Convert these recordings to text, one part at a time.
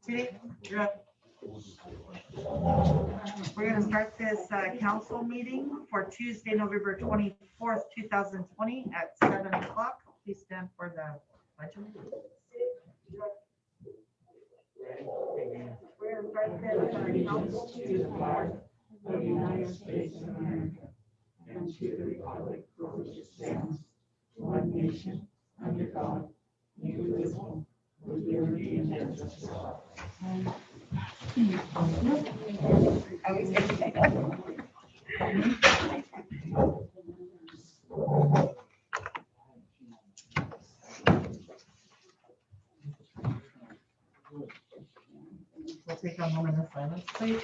Judy, you're up. We're going to start this council meeting for Tuesday, November 24th, 2020 at 7 o'clock. Please stand for the pledge. We're going to start this council to the flag of the United States of America and to the republic for which it stands, one nation, under God, indivisible, with liberty and justice for all. We'll take a moment of silence, please.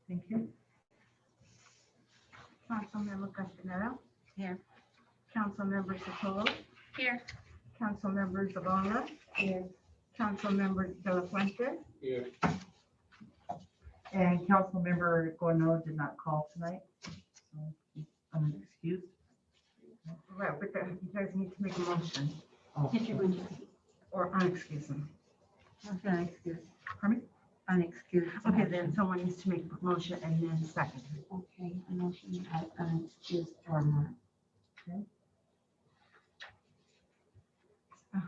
Thank you. Councilmember Castaneda. Here. Councilmember Sotolo. Here. Councilmember Zavala. Here. Councilmember De La Fuente. Here. And Councilmember Gono did not call tonight, so he's unexcused. Right, but you guys need to make a motion Oh, or unexcuse them. Unexcused. Pardon me? Unexcused. Okay, then someone needs to make a motion and then second. Okay, a motion as unexcused or not.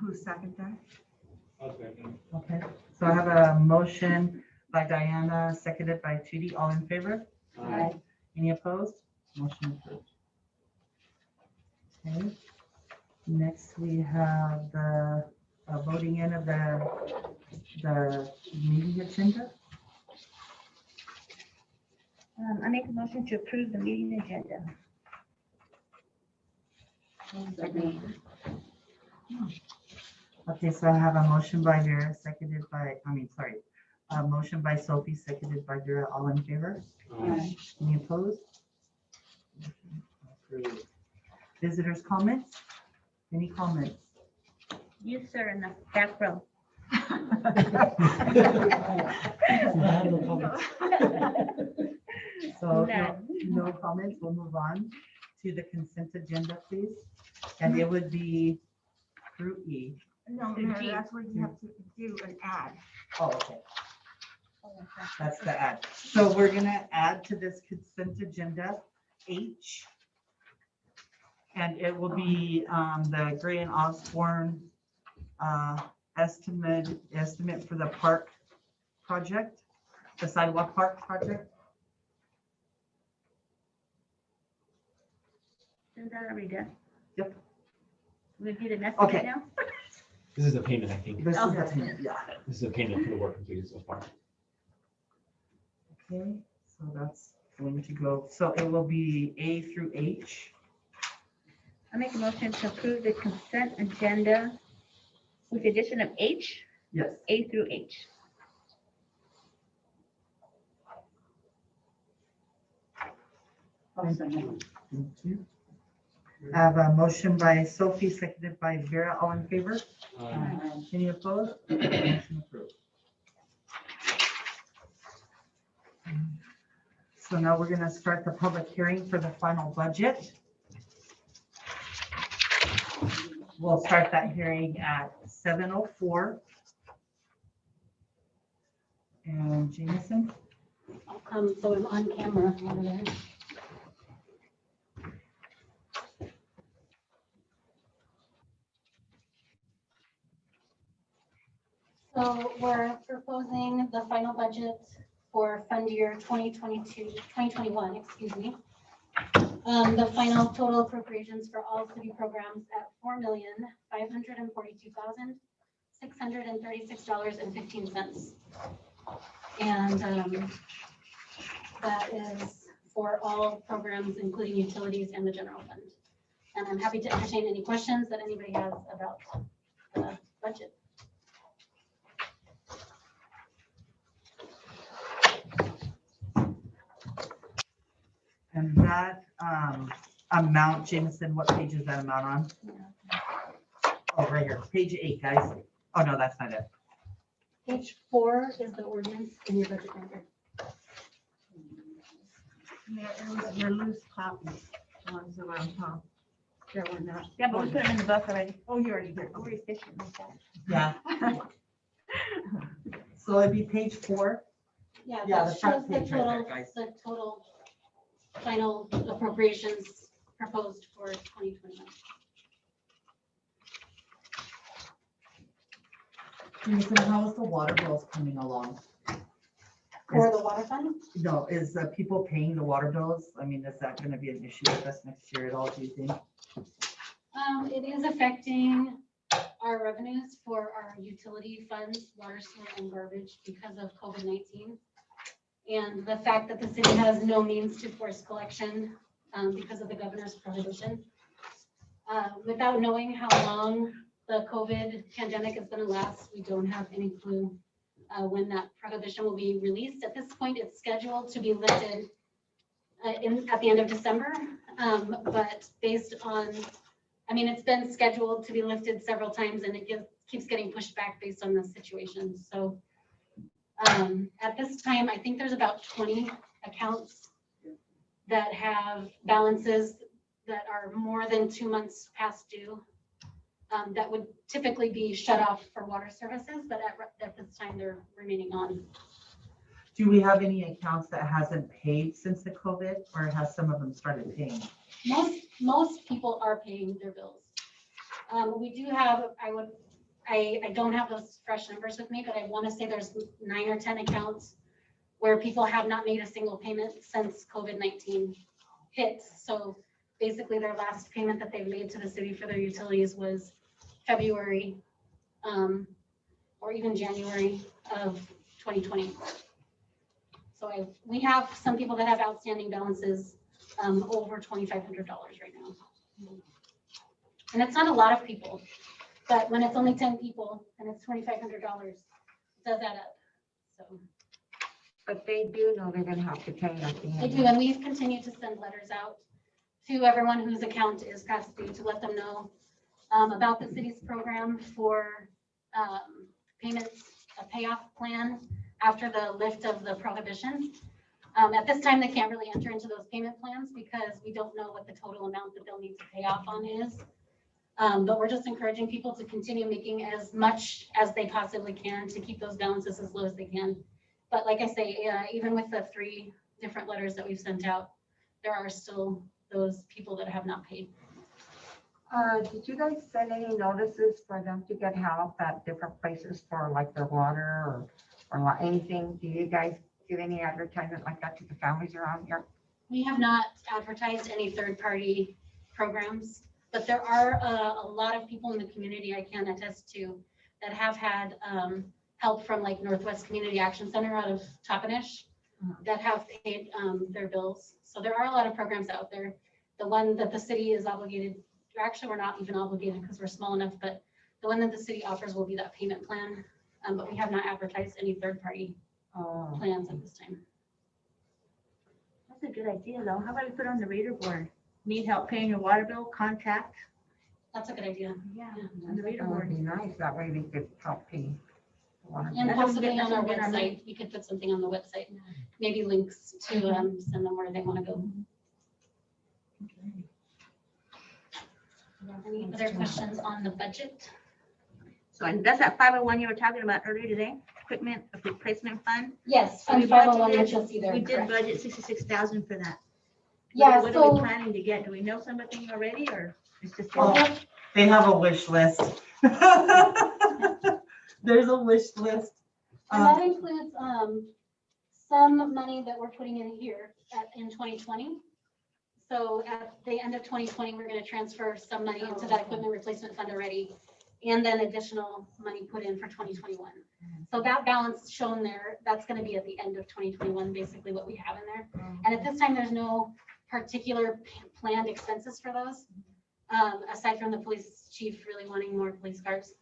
Who seconded that? okay. So I have a motion by Diana, seconded by Judy. All in favor? Aye. Any opposed? Motion approved. Okay. Next, we have the voting in of the meeting agenda. I make a motion to approve the meeting agenda. Okay, so I have a motion by Vera, seconded by, a motion by Sophie, seconded by Vera. All in favor? Aye. Any opposed? Approved. Visitors' comments? Any comments? You, sir, in the back row. So None. no comments. We'll move on to the consent agenda, please. And it would be through E. No, The Mayor, G. that's where you have to do an ad. Oh, okay. That's the add. So we're gonna add to this consent agenda H. And it will be the Gray and Osborne estimate for the park project, the sidewalk park project. Isn't that already done? Yep. We did an Okay. estimate now? This is a payment, I think. This is the Okay. payment, yeah. This is a payment for the work completed so far. Okay, so that's going to go, so it will be A through H. I make a motion to approve the consent agenda with the addition of H, Yes. A through H. Thank you. I have a motion by Sophie, seconded by Vera. All in favor? Any opposed? Motion approved. So now we're gonna start the public hearing for the final budget. We'll start that hearing at 7:04. And Jameson? So I'm on camera over there. So we're proposing the final budget for fund year 2021, excuse me. The final total appropriations for all city programs at $4,542,636.15. And that is for all programs, including utilities and the general fund. And I'm happy to entertain any questions that anybody has about the budget. And that amount, Jameson, what page is that amount on? Oh, right here, page 8, guys. Oh, no, that's not it. Page 4 is the ordinance in your budget number. Yeah, it was the loose copies, the ones that were on top. That were not. Yeah, but we put them in the book already. Oh, you already did. Oh, we're efficient with that. Yeah. So it'd be page 4. Yeah, Yeah, that the front shows the page right there, total, guys. the total final appropriations proposed for 2021. Jameson, how is the water bills coming along? For the water fund? No, is people paying the water bills? I mean, is that gonna be an issue with us next year at all, do you think? It is affecting our revenues for our utility funds, water, sewer, and garbage because of COVID-19. And the fact that the city has no means to force collection because of the governor's prohibition. Without knowing how long the COVID pandemic is gonna last, we don't have any clue when that prohibition will be released. At this point, it's scheduled to be lifted at the end of December. But based on, I mean, it's been scheduled to be lifted several times and it keeps getting pushed back based on the situation. So at this time, I think there's about 20 accounts that have balances that are more than 2 months past due. That would typically be shut off for water services, but at this time they're remaining on. Do we have any accounts that hasn't paid since the COVID, or has some of them started paying? Most people are paying their bills. We do have, I don't have those fresh numbers with me, but I want to say there's 9 or 10 accounts where people have not made a single payment since COVID-19 hit. So basically their last payment that they've made to the city for their utilities was February or even January of 2020. So we have some people that have outstanding balances over $2,500 right now. And it's not a lot of people, but when it's only 10 people and it's $2,500, it does add up. So But they do know they're gonna have to pay it at the end. they do, and we've continued to send letters out to everyone whose account is past due to let them know about the city's program for payments, a payoff plan after the lift of the prohibition. At this time, they can't really enter into those payment plans because we don't know what the total amount that they'll need to pay off on is. But we're just encouraging people to continue making as much as they possibly can to keep those balances as low as they can. But like I say, even with the 3 different letters that we've sent out, there are still those people that have not paid. Did you guys send any notices for them to get help at different places for like their water or anything? Do you guys give any advertisement like that to the families around here? We have not advertised any third-party programs, but there are a lot of people in the community I can attest to that have had help from like Northwest Community Action Center out of Toppenish that have paid their bills. So there are a lot of programs out there. The one that the city is obligated, actually we're not even obligated because we're small enough, but the one that the city offers will be that payment plan. But we have not advertised any third-party plans at this time. That's a good idea though. How about we put on the reader board? Need help paying your water bill? Contact. That's a good idea. Yeah, on the reader That would board. be nice. That way we could help pay. the water. And That's what we possibly get- on our that's what we get our website, we could put something on the website, maybe links to send them where they want to go. Any other questions on the budget? So and that's that 501 you were talking about earlier today, equipment replacement fund. Yes, So we Fund 501, budgeted- which you'll see there. We did correct. budget 66,000 for that. Yeah, What are we so planning to get? Do we know something already or it's just? Oh. They have a wish list. There's a wish list. and that includes some money that we're putting in here in 2020. So at the end of 2020, we're going to transfer some money into that equipment replacement fund already, and then additional money put in for 2021. So that balance shown there, that's going to be at the end of 2021, basically what we have in there. And at this time, there's no particular planned expenses for those, aside from the police chief really wanting more police cars.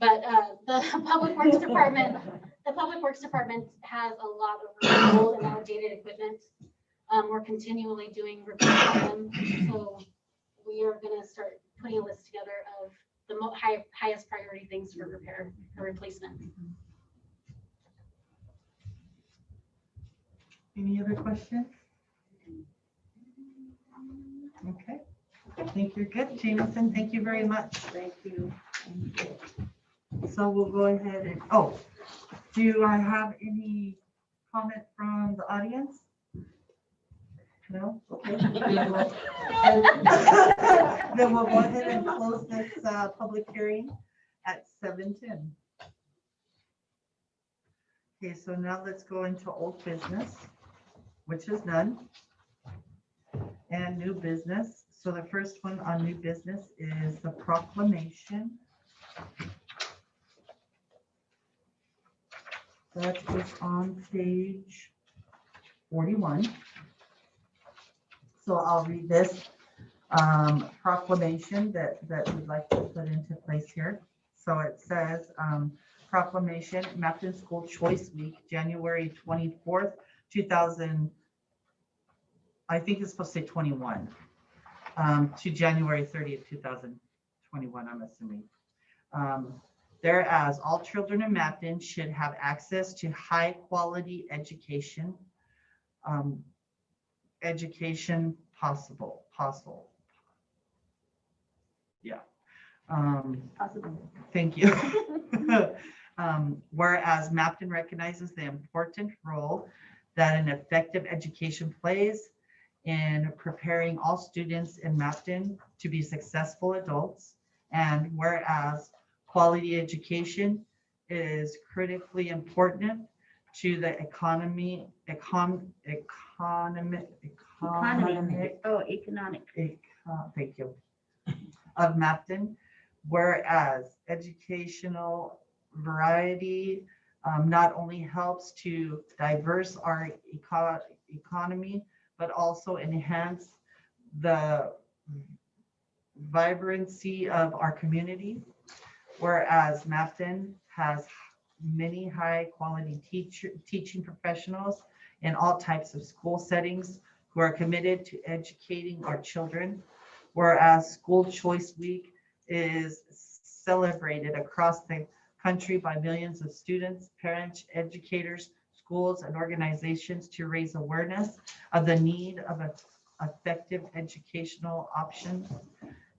But the Public Works Department, has a lot of old and outdated equipment. We're continually doing reviews on them. So we are gonna start putting a list together of the highest priority things for repair or replacement. Any other questions? Okay, I think you're good, Jameson. Thank you very much. Thank you. So we'll go ahead and, oh, do I have any comment from the audience? No? Okay. Then we'll go ahead and close this public hearing at 7:10. Okay, so now let's go into old business, which is none, and new business. So the first one on new business is the proclamation. That is on page 41. So I'll read this proclamation that we'd like to put into place here. So it says proclamation, Mapton School Choice Week, January 24th, 2000. I think it's supposed to say 21 to January 30th, 2021, I'm assuming. Whereas all children in Mapton should have access to high quality education, possible. Yeah. Possible. Thank you. Whereas Mapton recognizes the important role that an effective education plays in preparing all students in Mapton to be successful adults, and whereas quality education is critically important to the economic. Thank you. Of Mapton, whereas educational variety not only helps to diverse our economy, but also enhance the vibrancy of our community. Whereas Mapton has many high quality teaching professionals in all types of school settings who are committed to educating our children. Whereas School Choice Week is celebrated across the country by millions of students, parents, educators, schools, and organizations to raise awareness of the need of effective educational options.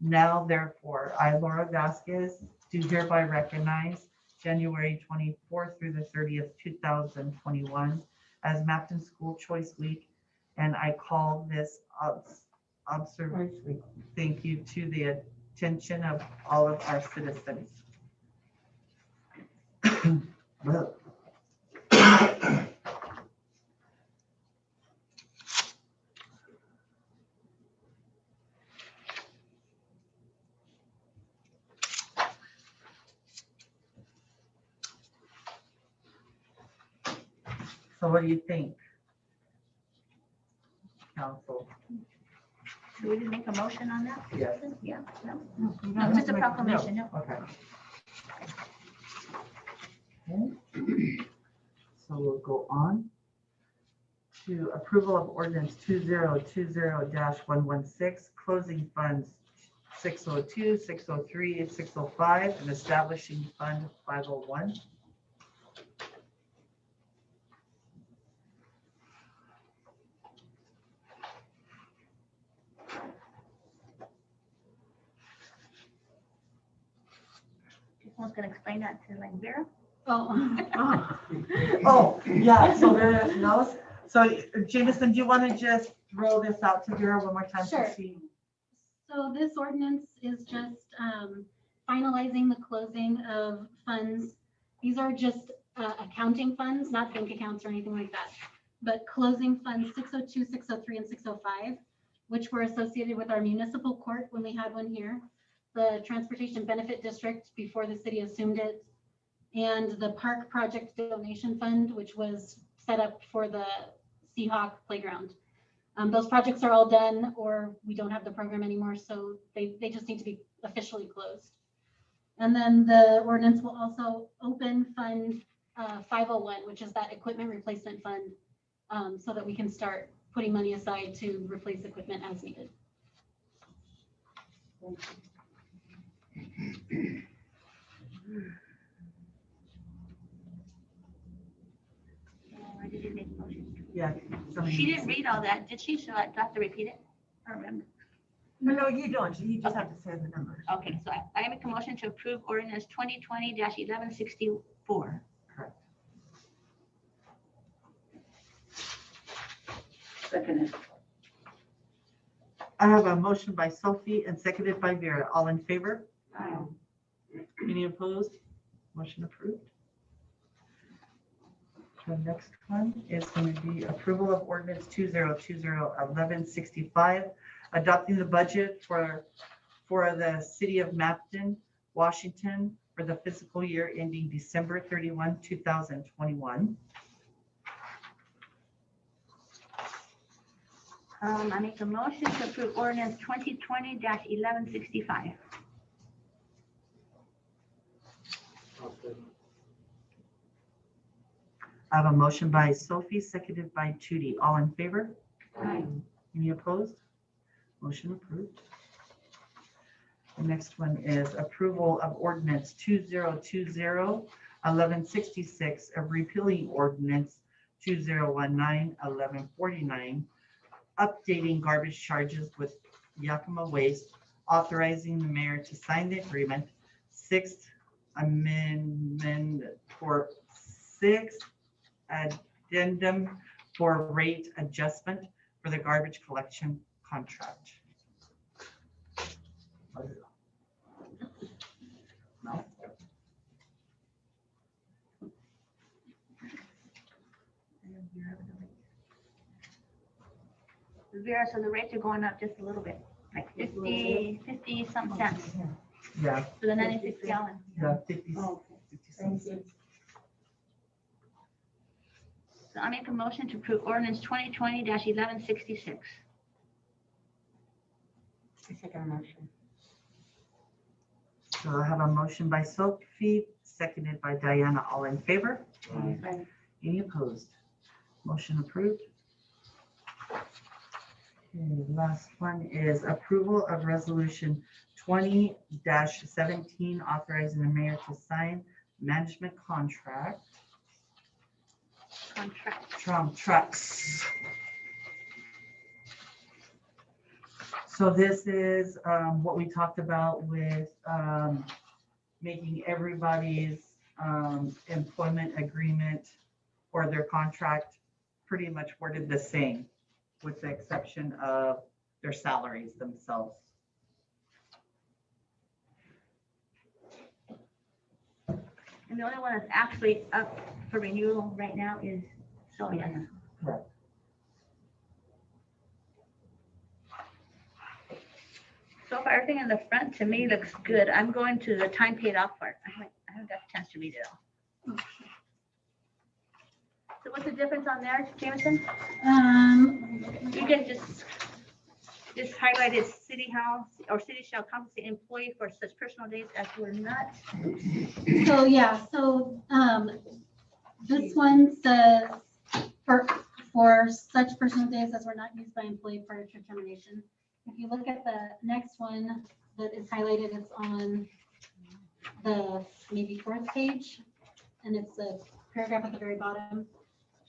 Now, therefore, I, Laura Vasquez, do hereby recognize January 24th through the 30th, 2021 as Mapton School Choice Week, and I call this observation, thank you, to the attention of all of our citizens. Well. So what do you think, council? Should we just make a motion on that? Yes. Yeah, no, No, no, just a proclamation, no. Okay. So we'll go on to approval of ordinance 2020-116, closing funds 602, 603, and 605, and establishing fund 501. Someone's gonna explain that to like Vera? Oh, yeah, so Vera knows. So Jameson, do you want to just throw this out to Vera one more time? Sure. To see? So this ordinance is just finalizing the closing of funds. These are just accounting funds, not bank accounts or anything like that, but closing funds 602, 603, and 605, which were associated with our municipal court when we had one here, the Transportation Benefit District before the city assumed it, and the Park Project Donation Fund, which was set up for the Seahawk Playground. Those projects are all done, or we don't have the program anymore, so they just need to be officially closed. And then the ordinance will also open fund 501, which is that equipment replacement fund, so that we can start putting money aside to replace equipment as needed. I didn't make a motion. Yeah. somebody She needs didn't to- read all that, did she? So I have to repeat it? I don't remember. No, you don't. You just have to say the number. Okay, so I make a motion to approve ordinance 2020-1164. Correct. Second. I have a motion by Sophie and seconded by Vera. All in favor? Any opposed? Motion approved. The next one is going to be approval of ordinance 2020-1165, adopting the budget for the city of Mapleton, Washington for the fiscal year ending December 31, 2021. I make a motion to approve ordinance 2020-1165. I have a motion by Sophie, seconded by Judy. All in favor? Aye. Any opposed? Motion approved. The next one is approval of ordinance 2020-1166, of repealing ordinance 2019-1149, updating garbage charges with Yakima Waste, authorizing the mayor to sign the agreement. Sixth amendment for addendum for rate adjustment for the garbage collection contract. No? Vera, so the rates are going up just a little bit, like 50 some cents Yeah, for the 96 gallon. yeah, 50 Oh, 50 cents. So I make a motion to approve ordinance 2020-1166. Second motion. So I have a motion by Sophie, seconded by Diana. All in favor? Aye. Any opposed? Motion approved. Okay, last one is approval of resolution 20-17, authorizing the mayor to sign management contract. Contracts. So this is what we talked about with making everybody's employment agreement or their contract pretty much worded the same, with the exception of their salaries themselves. And the only one that's actually up for renewal right now is Sylvia. Correct. So far, everything in the front to me looks good. I'm going to the time paid off part. I haven't got a chance to read it all. So what's the difference on there, Jameson? You can just highlighted city house or city shall compensate employee for such personal days as were not. So, yeah, this one says for such personal days as were not used by employee prior to termination. If you look at the next one that is highlighted, it's on the maybe fourth page, and it's a paragraph at the very bottom.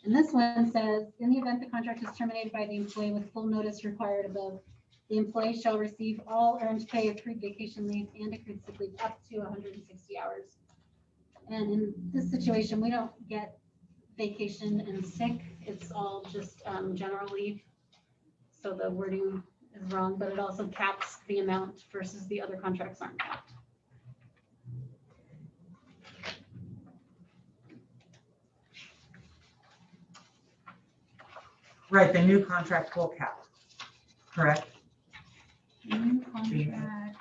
And this one says, in the event the contract is terminated by the employee with full notice required above, the employee shall receive all earned pay, accrued vacation leave, and accrued sick leave up to 160 hours. And in this situation, we don't get vacation and sick. It's all just general leave. So the wording is wrong, but it also caps the amount versus the other contracts aren't capped. Right, the new contract will cap, correct? New contract.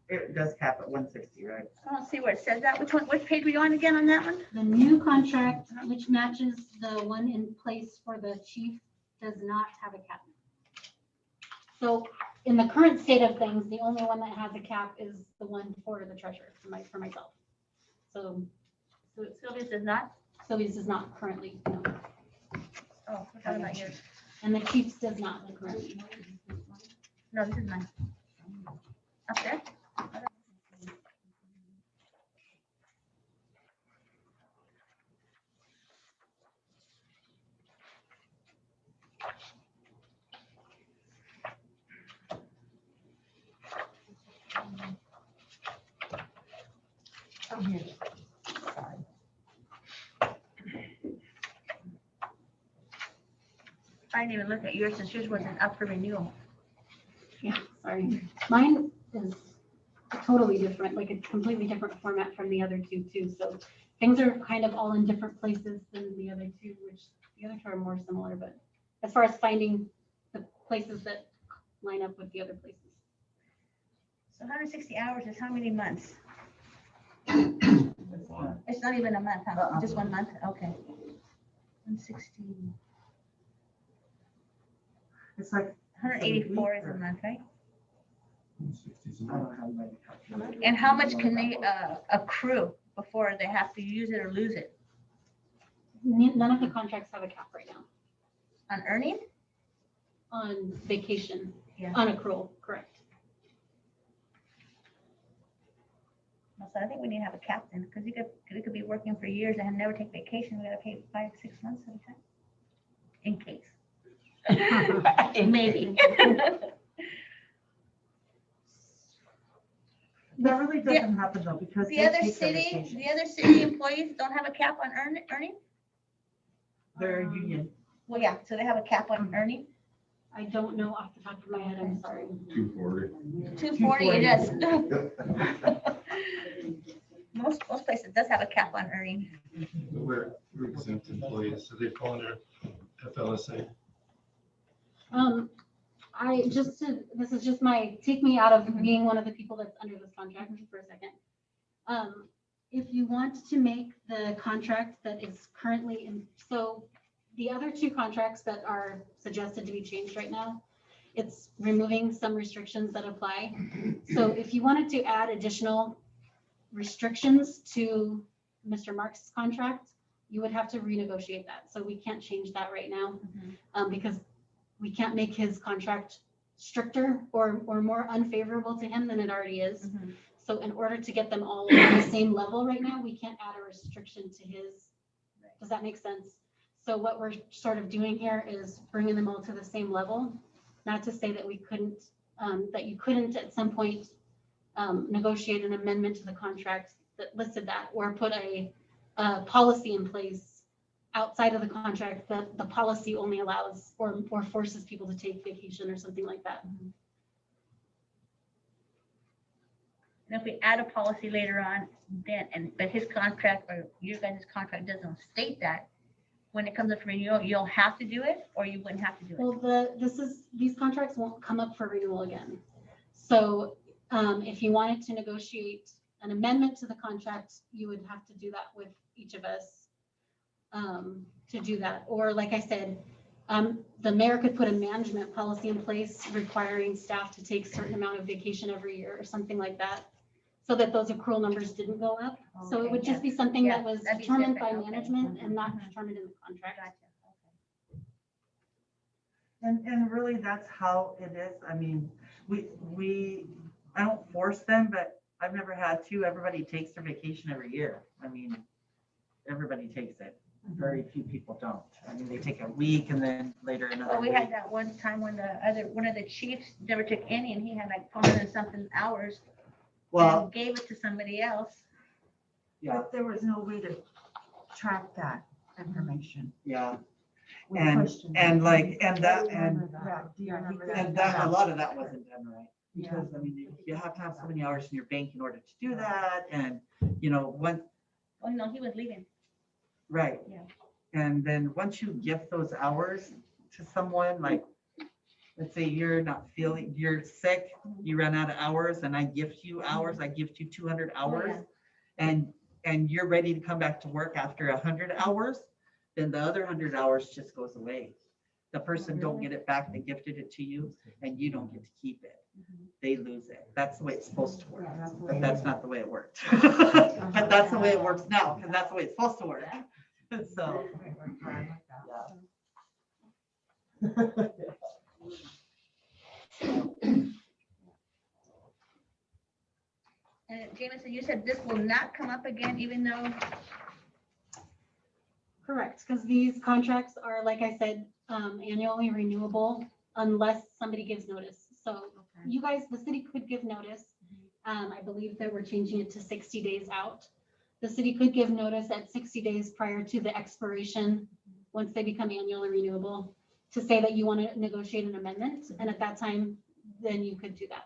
It does cap at 160, right? I don't see where it says that. Which page are we on again on that one? The new contract, which matches the one in place for the chief, does not have a cap. So in the current state of things, the only one that has a cap is the one for the treasurer, for myself. So Sylvia's does not. Sylvia's is not currently, no. Oh, we're talking about yours. And the chief's does not currently. No, this is mine. Up there? Oh, here. Sorry. I didn't even look at yours since yours wasn't up for renewal. Yeah, sorry. Mine is totally different, like a completely different format from the other two too. So things are kind of all in different places than the other two, which the other two are more similar, but as far as finding the places that line up with the other places. So 160 hours is how many months? One. It's not even a month, huh? Just 1 month? Okay. 160, It's like, 184 is a month, right? I don't have my calculator. And how much can they accrue before they have to use it or lose it? None of the contracts have a cap right now On earning? on vacation, Yeah. on accrual, correct. So I think we need to have a cap then, because you could be working for years and never take vacation. We gotta pay 5, 6 months at a time. In case. Maybe. That really doesn't happen though, because. The they other take their city, vacation. the other city employees don't have a cap on earning? They're union. Well, yeah, so they have a cap on earning. I don't know off the top of my head, I'm sorry. 240. 240 it is. Most places does have a cap on earning. We're exempt employees, so they fall under FLSA. This is just take me out of being one of the people that's under this contract for a second. If you want to make the contract that is currently in, so the other two contracts that are suggested to be changed right now, it's removing some restrictions that apply. So if you wanted to add additional restrictions to Mr. Marks' contract, you would have to renegotiate that. So we can't change that right now because we can't make his contract stricter or more unfavorable to him than it already is. So in order to get them all on the same level right now, we can't add a restriction to his. Does that make sense? So what we're sort of doing here is bringing them all to the same level. Not to say that we couldn't, that you couldn't at some point negotiate an amendment to the contract that listed that, or put a policy in place outside of the contract that the policy only allows or forces people to take vacation or something like that. And if we add a policy later on, but his contract or your guys' contract doesn't state that, when it comes up for renewal, you'll have to do it, or you wouldn't have to do it? Well, these contracts won't come up for renewal again. So if you wanted to negotiate an amendment to the contract, you would have to do that with each of us to do that. Or like I said, the mayor could put a management policy in place requiring staff to take a certain amount of vacation every year or something like that, so that those accrual numbers didn't go up. So it would just be something that was that'd be determined by different, okay. management and not determined in the contract. Gotcha, And really, that's how it is. I mean, I don't force them, but I've never had to. Everybody takes their vacation every year. I mean, everybody takes it. Very few people don't. I mean, they take a week and then later another Well, we week. had that one time when one of the chiefs never took any, and he had like 400 and something hours Well, and gave it to somebody else. yeah, But there was no way to track that information. yeah. We And, questioned and it. like, and I that, and, remember that. Do you remember that? and that, a lot of that wasn't done right. Because, I mean, you have to have so many hours in your bank in order to do that. And, Oh, no, he was leaving. right. Yeah. And then once you gift those hours to someone, like, let's say you're sick, you run out of hours and I gift you hours, I gift you 200 hours. And you're ready to come back to work after 100 hours, then the other 100 hours just goes away. The person don't get it back, they gifted it to you and you don't get to keep it. They lose it. That's the way it's supposed to work. But that's not the way it worked. But that's the way it works now, because that's the way it's supposed to work. So, yeah. And Jameson, you said this will not come up again, even though, Correct, because these contracts are, like I said, annually renewable unless somebody gives notice. So you guys, the city could give notice. I believe that we're changing it to 60 days out. The city could give notice at 60 days prior to the expiration, once they become annually renewable, to say that you want to negotiate an amendment. And at that time, then you could do that.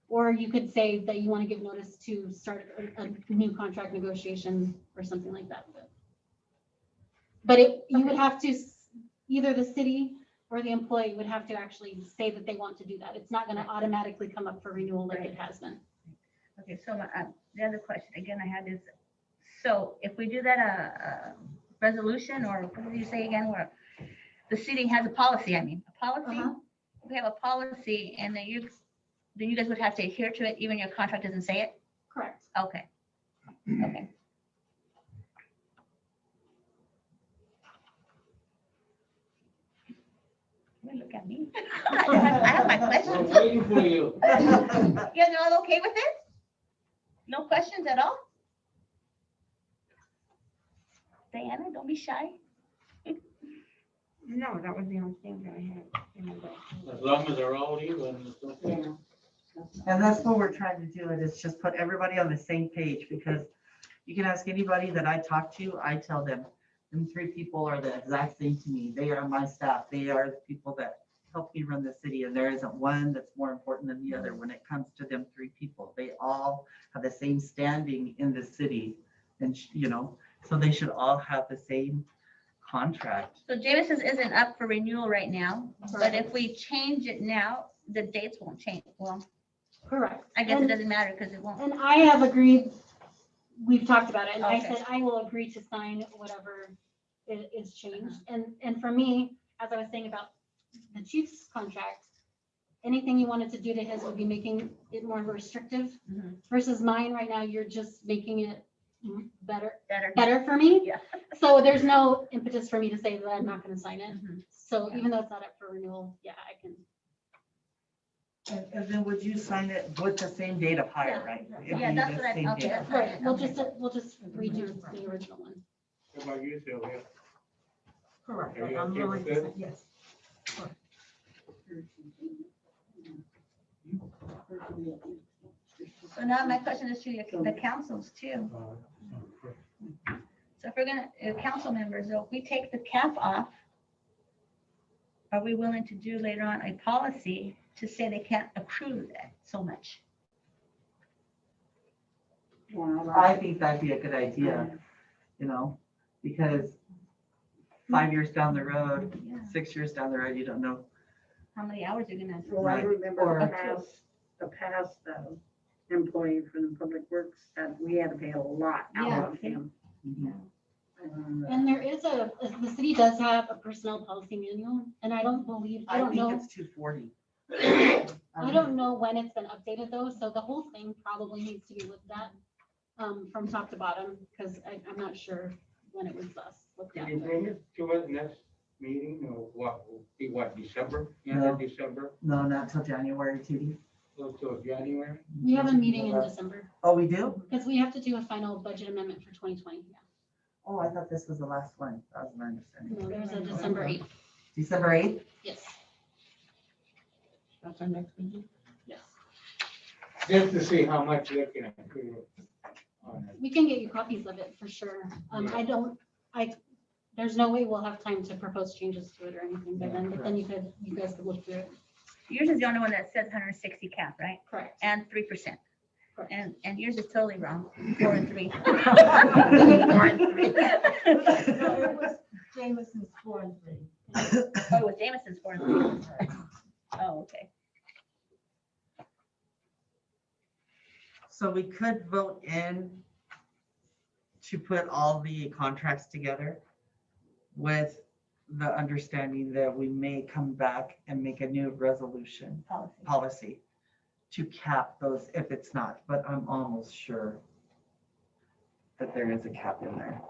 Or you could say that you want to give notice to start a new contract negotiation or something like that. But you would have to, either the city or the employee would have to actually say that they want to do that. It's not going to automatically come up for renewal like it has been. okay, so the other question again I had is, so if we do that, resolution, or what did you say again, where the city has a policy, a policy, Uh-huh. we have a policy, and then you guys would have to adhere to it, even your contract doesn't say it? Correct. Okay. Okay. Well, look at me. I have my questions. We're waiting for you. You guys are all okay with it? No questions at all? Diana, don't be shy. No, that was the only thing that I had. Remember. As long as they're all even, it's okay. And that's what we're trying to do, and it's just put everybody on the same page, because you can ask anybody that I talk to, I tell them, them three people are the exact same to me. They are my staff. They are the people that help me run the city, and there isn't one that's more important than the other when it comes to them three people. They all have the same standing in the city, and so they should all have the same contract. So Jameson's isn't up for renewal right now, but if we change it now, the dates won't change. Well, Correct. I guess it And- doesn't matter because it won't. And I have agreed, we've talked about it, and I Okay. said I will agree to sign whatever is changed. And for me, as I was saying about the chief's contract, anything you wanted to do to his would be making it more restrictive Mhm. versus mine right now, you're just making it better Better. for me. Yeah. So there's no impetus for me to say that I'm not gonna sign it. Mhm. So even though it's not up for renewal, yeah, I can. And then would you sign it with the same date of hire, Yeah. right? It'd Yeah, be that's the what I- same okay, date. that's Right, we'll Okay. just redo the original one. How about you, Sylvia? Correct. Are you I'm okay willing with to this? say yes. So now my question is to the councils too. So if we're gonna, council members, so if we take the cap off, are we willing to do later on a policy to say they can't accrue that so much? I think that'd be a good idea, because 5 years down the road, Yeah. 6 years down the road, you don't know. How many hours you're gonna? Well, I Right. remember Or- the past employee from the public works, that we had to pay a lot out of him. And there is the city does have a personnel policy manual, and I don't believe, I don't think know, it's 240. I don't know when it's been updated though, so the whole thing probably needs to be looked at from top to bottom, because I'm not sure when it was last looked Can at. you bring it to us next meeting, or what, December, end No. of December, No, not till January, Judy. close to January? We have a meeting in December, Oh, we do? because we have to do a final budget amendment for 2020. Yeah. Oh, I thought this was the last one. That was my understanding. No, there's a December 8th. December 8th? Yes, That's our next meeting. yes. Just to see how much they can accrue on it. We can get you copies of it for sure. There's no way we'll have time to propose changes to it or anything by then, but then you guys could look through it. Yours is the only one that says 160 cap, right? Correct. And 3%. Correct. And yours is totally wrong, 4 and 3. No, it was Jameson's 4 and 3. Oh, it was Jameson's 4 and 3. Oh, okay. So we could vote in to put all the contracts together with the understanding that we may come back and make a new resolution policy to cap those if it's not, but I'm almost sure that there is a cap in there.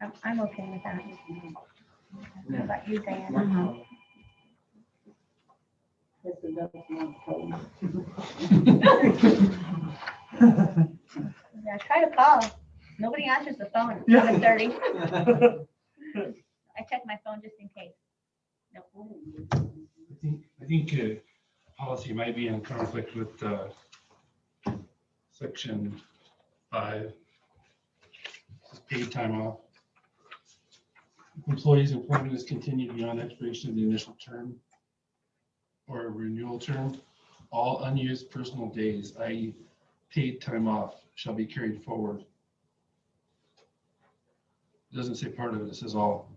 I'm okay with that. What about you, Diana? Mhm. Yes, it does want phone. Yeah, try to call. Nobody answers the phone at Yeah. 7:30. I check my phone just in case. No. I think policy might be in conflict with section 5. This is paid time off. Employees' employment is continued beyond expiration of the initial term or renewal term. All unused personal days, i.e. paid time off, shall be carried forward. It doesn't say part of it, it says all.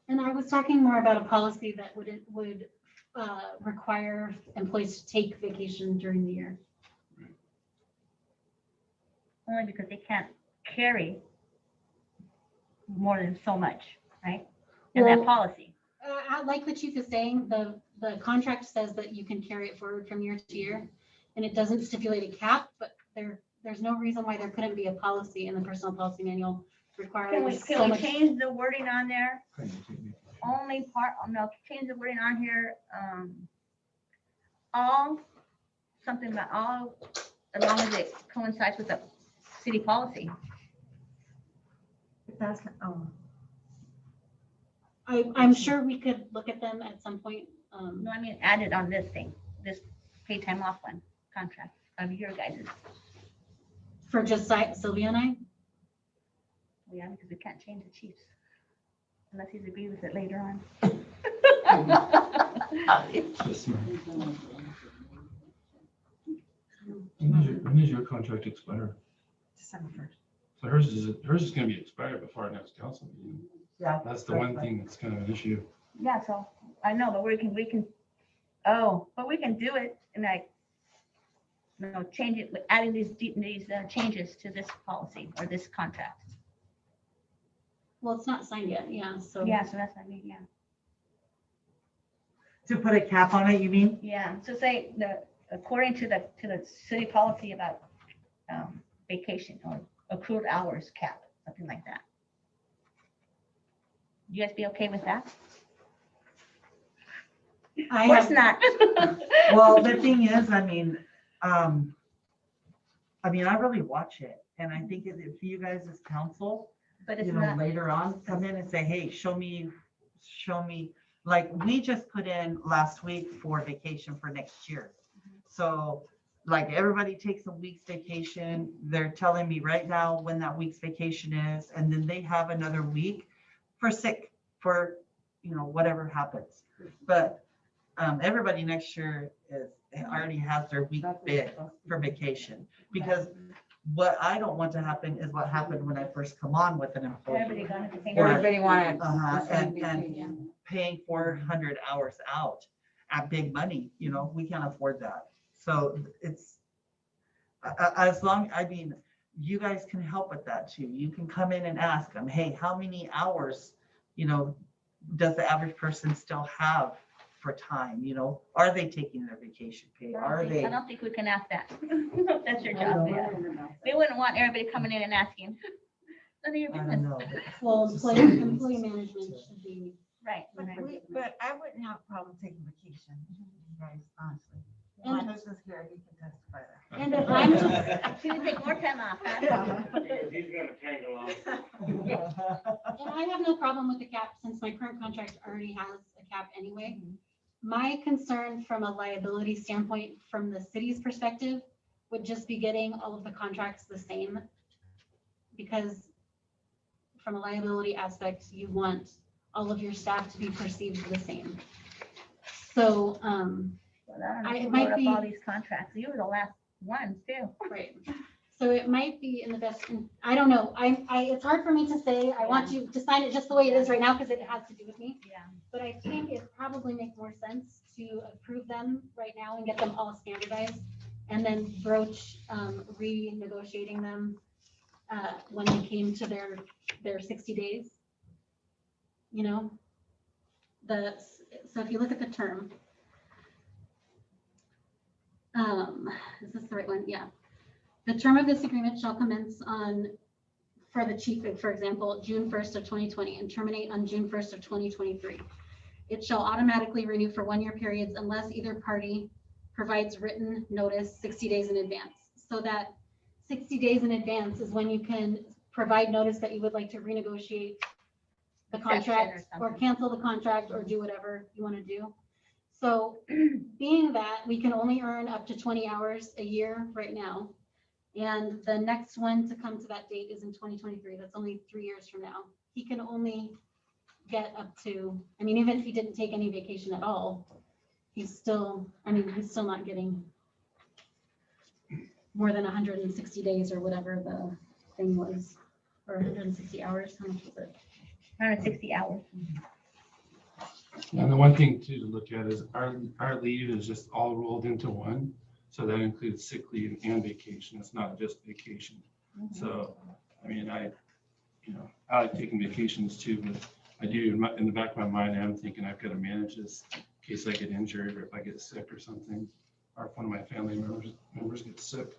And I was talking more about a policy that would require employees to take vacation during the year. Only because they can't carry more than so much, right? In that Well- policy. Like the chief is saying, the contract says that you can carry it forward from year to year, and it doesn't stipulate a cap, but there's no reason why there couldn't be a policy in the personal policy manual Can requiring we, so can we much. change the wording on there? Only part, no, change the wording on here, all, something about all, as long as it coincides with the city policy. That's, oh, I'm sure we could look at them at some point. No, I mean, added on this thing, this paid time off one contract of your guys'. For just Sylvia and I, Yeah, because we can't change the chiefs unless he's agreed with it later on. When does your contract expire? December 1st. So hers is gonna be expired before our next council meeting. Yeah. That's the one thing that's kind of an issue. Yeah, so I know, but we can, oh, but we can do it and like, change it, with adding these changes to this policy or this contract. well, it's not signed yet, yeah, so. Yeah, so that's what I mean, yeah. To put a cap on it, you mean? Yeah, so say according to the city policy about vacation or accrued hours cap, something like that. You guys be okay with that? I Of course have, not. Well, the thing is, I mean, I really watch it, and I think if you guys as council, But it's you know, not, later on, come in and say, hey, show me, like, we just put in last week for vacation for next year. So, like, everybody takes a week's vacation, they're telling me right now when that week's vacation is, and then they have another week for sick, for, whatever happens. But, everybody next year already has their week bid for vacation, because what I don't want to happen is what happened when I first come on with an everybody employee. gone at the same Or- time. Everybody wanted. And paying 400 hours out at big money, we can't afford that. So it's, as long, you guys can help with that too. You can come in and ask them, hey, how many hours, does the average person still have for time, Are they taking their vacation pay? Are I they? don't think we can ask that. That's your job, yeah. We wouldn't want everybody coming in and asking. None of your I don't business. know. well, employee management should be, Right. but I wouldn't have a problem taking vacation, you guys, honestly. My And- husband's here, he can testify that. and if I'm just, She would take more time off, huh? He's gonna tag along. and I have no problem with the cap since my current contract already has a cap anyway. My concern from a liability standpoint, from the city's perspective, would just be getting all of the contracts the same. Because from a liability aspect, you want all of your staff to be perceived the same. So, Well, I don't know It who might wrote up be- all these contracts. You were the last ones too. right. So it might be in the best, I don't know, it's hard for me to say, I want you to sign it just the way it is right now, because it has to do with me. Yeah. But I think it probably makes more sense to approve them right now and get them all standardized, and then broach renegotiating them when they came to their 60 days. So if you look at the term, is this the right one? Yeah. The term of this agreement shall commence for the chief, for example, June 1st of 2020 and terminate on June 1st of 2023. It shall automatically renew for 1-year periods unless either party provides written notice 60 days in advance. So that 60 days in advance is when you can provide notice that you would like to renegotiate the contract or cancel the contract or do whatever you want to do. So being that we can only earn up to 20 hours a year right now, and the next one to come to that date is in 2023. That's only 3 years from now. He can only get up to, I mean, even if he didn't take any vacation at all, he's still not getting more than 160 days or whatever the thing was, or 160 hours. How much was it? 160 hours. And the one thing too to look at is our leave is just all rolled into one. So that includes sick leave and vacation. It's not just vacation. So, I mean, I like taking vacations too, but I do in the back of my mind, I'm thinking I've got to manage this in case I get injured or if I get sick or something, or if one of my family members gets sick.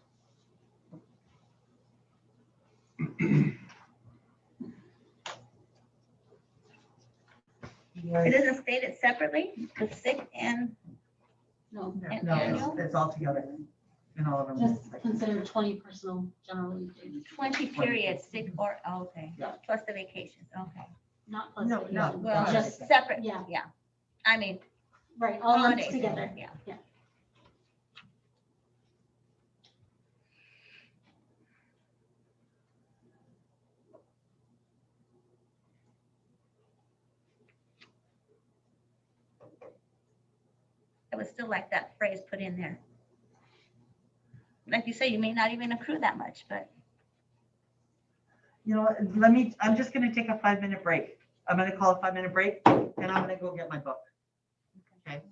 It doesn't state it separately, the sick and No, No, annual? it's all together in all of them. just consider 20 personal general leave days, 20 periods, sick or, okay, Yeah. plus the vacations, okay. not plus. No, vacation. no. Well, Just, separate, yeah. yeah. I mean, right, all lumped holidays together. Yeah. I would still like that phrase put in there. Like you say, you may not even accrue that much, but You know, I'm just gonna take a 5-minute break. I'm gonna call a 5-minute break and I'm gonna go get my book. Okay?